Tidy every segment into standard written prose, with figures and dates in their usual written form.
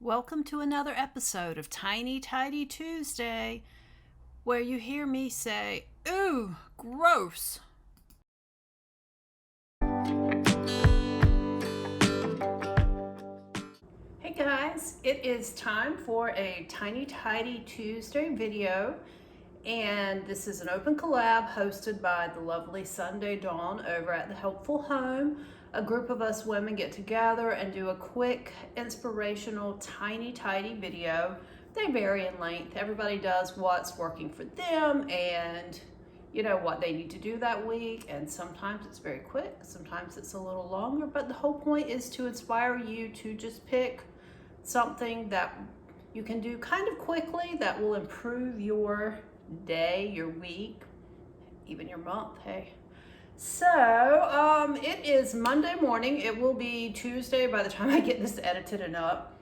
Welcome to another episode of Tiny Tidy Tuesday, where you hear me say, "Ooh, gross." Hey guys, it is time for a Tiny Tidy Tuesday video, and this is an open collab hosted by the lovely Sunday Dawn over at the Helpful Home. A group of us women get together and do a quick, inspirational, tiny, tidy video. They vary in length. Everybody does what's working for them and what they need to do that week. And sometimes it's very quick, sometimes it's a little longer, but the whole point is to inspire you to just pick something that you can do kind of quickly that will improve your day, your week, even your month, hey. So, it is Monday morning. It will be Tuesday by the time I get this edited and up.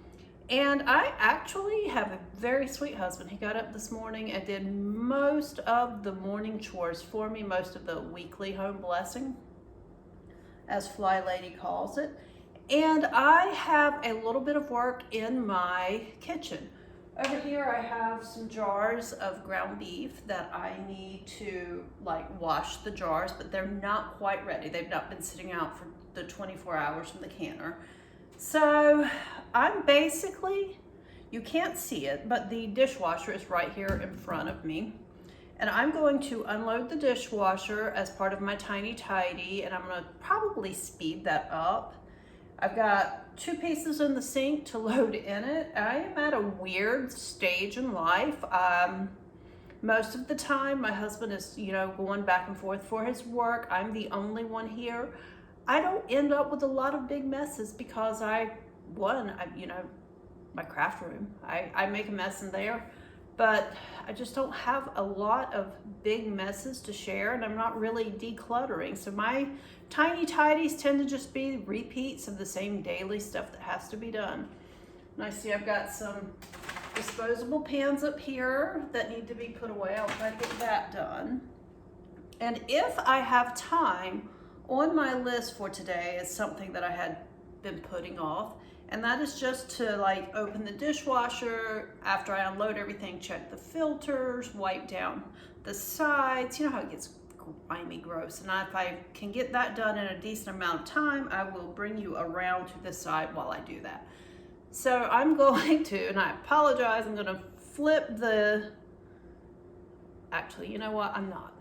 And I actually have a very sweet husband. He got up this morning and did most of the morning chores for me, most of the weekly home blessing, as Fly Lady calls it. And I have a little bit of work in my kitchen. Over here I have some jars of ground beef that I need to wash the jars, but they're not quite ready. They've not been sitting out for the 24 hours from the canner. So I'm basically, you can't see it, but the dishwasher is right here in front of me. And I'm going to unload the dishwasher as part of my tiny tidy, and I'm gonna probably speed that up. I've got 2 pieces in the sink to load in it. I am at a weird stage in life. Most of the time, my husband is, going back and forth for his work. I'm the only one here. I don't end up with a lot of big messes because my craft room, I make a mess in there, but I just don't have a lot of big messes to share, and I'm not really decluttering. So my tiny tidies tend to just be repeats of the same daily stuff that has to be done. And I see I've got some disposable pans up here that need to be put away. I'll try to get that done. And if I have time, on my list for today is something that I had been putting off, and that is just to open the dishwasher after I unload everything, check the filters, wipe down the sides. You know how it gets grimy, gross. And if I can get that done in a decent amount of time, I will bring you around to the side while I do that. So I'm going to, and I apologize, I'm going to flip actually, you know what? I'm not.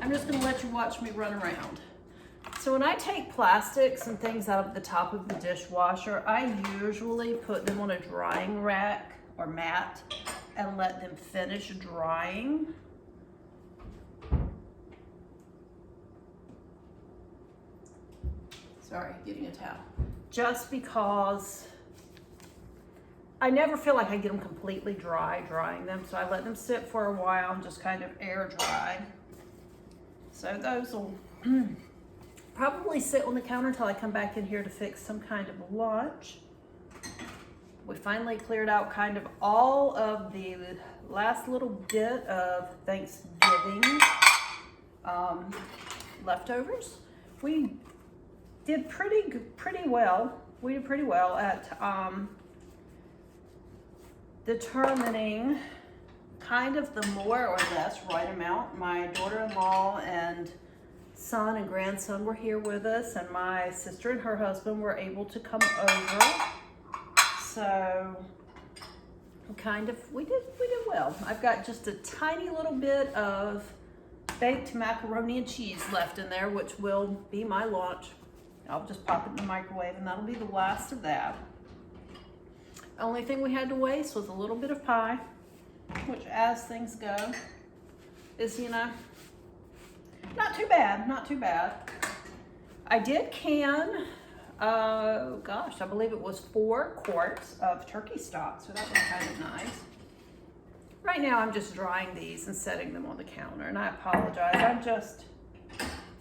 I'm just going to let you watch me run around. So when I take plastics and things out of the top of the dishwasher, I usually put them on a drying rack or mat and let them finish drying. Sorry, getting a towel. Just because I never feel like I get them completely dry drying them, so I let them sit for a while and just kind of air dry. So those will probably sit on the counter until I come back in here to fix some kind of lunch. We finally cleared out kind of all of the last little bit of Thanksgiving leftovers. We did pretty well. We did pretty well at determining kind of the more or less right amount. My daughter-in-law and son and grandson were here with us, and my sister and her husband were able to come over. So we did well. I've got just a tiny little bit of baked macaroni and cheese left in there, which will be my lunch. I'll just pop it in the microwave, and that'll be the last of that. Only thing we had to waste was a little bit of pie, which, as things go, is, not too bad. I did can, I believe it was 4 quarts of turkey stock, so that was kind of nice. Right now I'm just drying these and setting them on the counter, and I apologize.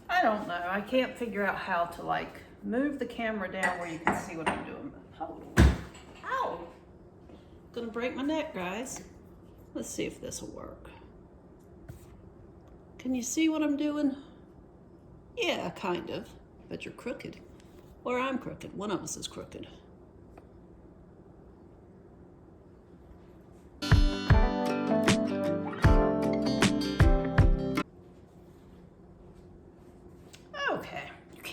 I don't know. I can't figure out how to move the camera down where you can see what I'm doing. Hold on. Ow! Gonna break my neck, guys. Let's see if this will work. Can you see what I'm doing? Yeah, kind of, but you're crooked. Or I'm crooked. One of us is crooked.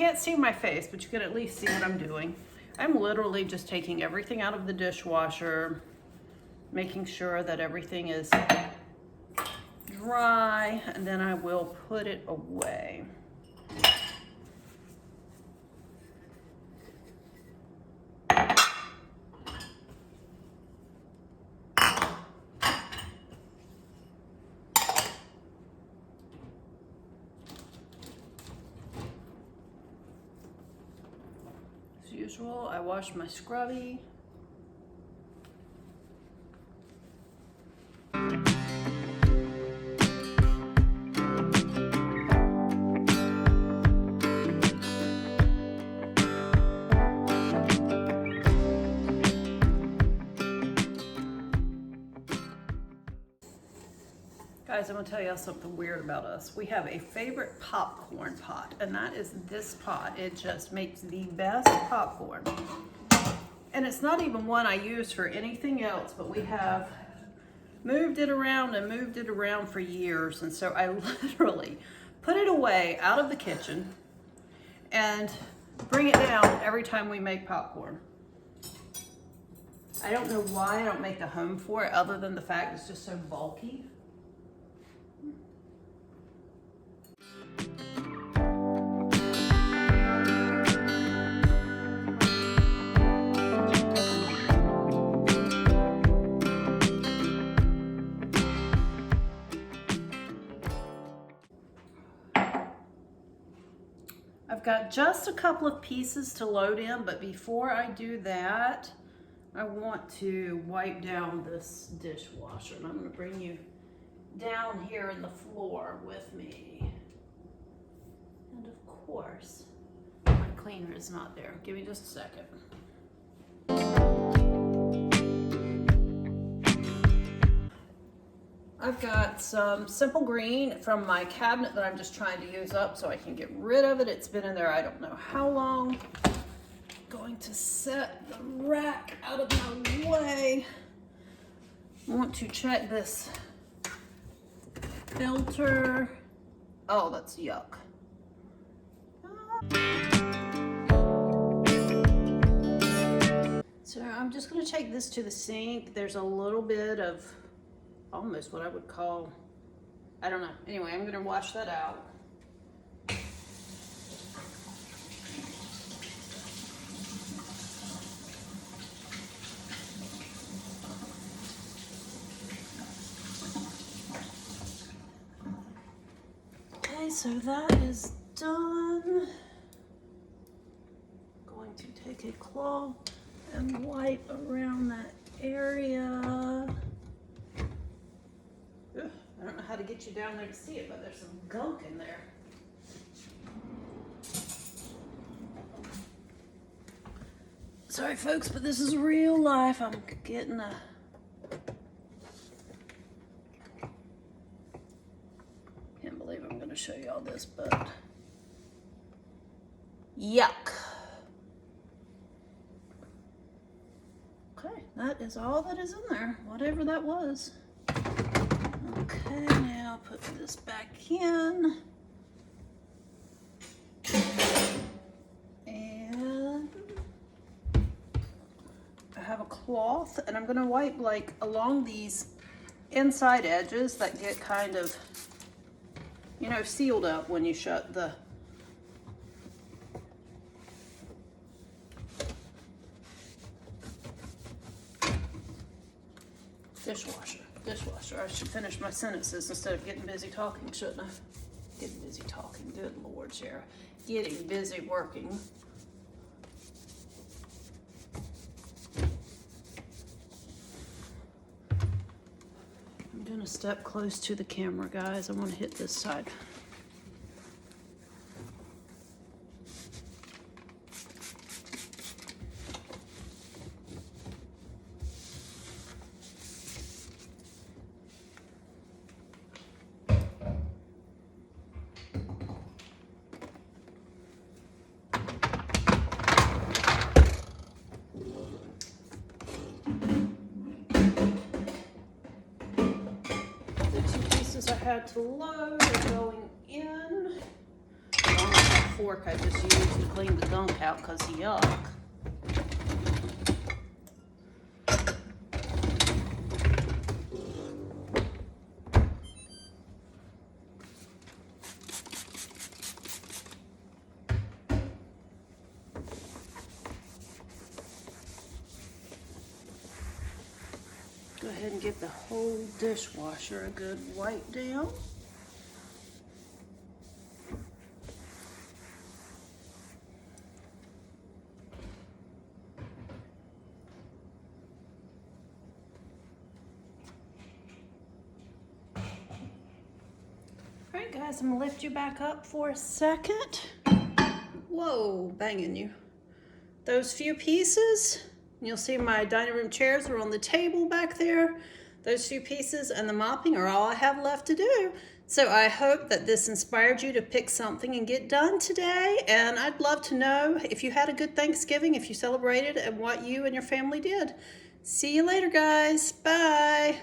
can't see my face, but you can at least see what I'm doing. I'm literally just taking everything out of the dishwasher, making sure that everything is dry, and then I will put it away. As usual, I wash my scrubby. Guys, I'm gonna tell y'all something weird about us. We have a favorite popcorn pot, and that is this pot. It just makes the best popcorn. And it's not even one I use for anything else, but we have moved it around and moved it around for years. And so I literally put it away out of the kitchen and bring it down every time we make popcorn. I don't know why I don't make a home for it, other than the fact it's just so bulky. I've got just a couple of pieces to load in, but before I do that, I want to wipe down this dishwasher, and I'm going to bring you down here in the floor with me. And of course, my cleaner is not there. Give me just a second. I've got some Simple Green from my cabinet that I'm just trying to use up so I can get rid of it. It's been in there I don't know how long. Going to set the rack out of my way. I want to check this filter. Oh, that's yuck. So I'm just going to take this to the sink. There's a little bit of almost what I would call, I don't know. Anyway, I'm going to wash that out. Okay, so that is done. Going to take a cloth and wipe around that area. Ugh, I don't know how to get you down there to see it, but there's some gunk in there. Sorry folks, but this is real life. I'm getting a can't believe I'm gonna show y'all this, but yuck. Okay, that is all that is in there, whatever that was. Okay, now put this back in. And I have a cloth, and I'm gonna wipe like along these inside edges that get kind of, you know, sealed up when you shut the dishwasher. I should finish my sentences instead of getting busy talking, shouldn't I? Getting busy talking, good Lord, Shara. Getting busy working. I'm gonna step close to the camera, guys. I want to hit this side. I had to load are going in. Along with fork I just used to clean the gunk out because yuck. Go ahead and give the whole dishwasher a good wipe down. All right, guys, I'm gonna lift you back up for a second. Whoa, banging you. Those few pieces, you'll see my dining room chairs are on the table back there. Those few pieces and the mopping are all I have left to do. So I hope that this inspired you to pick something and get done today. And I'd love to know if you had a good Thanksgiving, if you celebrated, and what you and your family did. See you later, guys. Bye.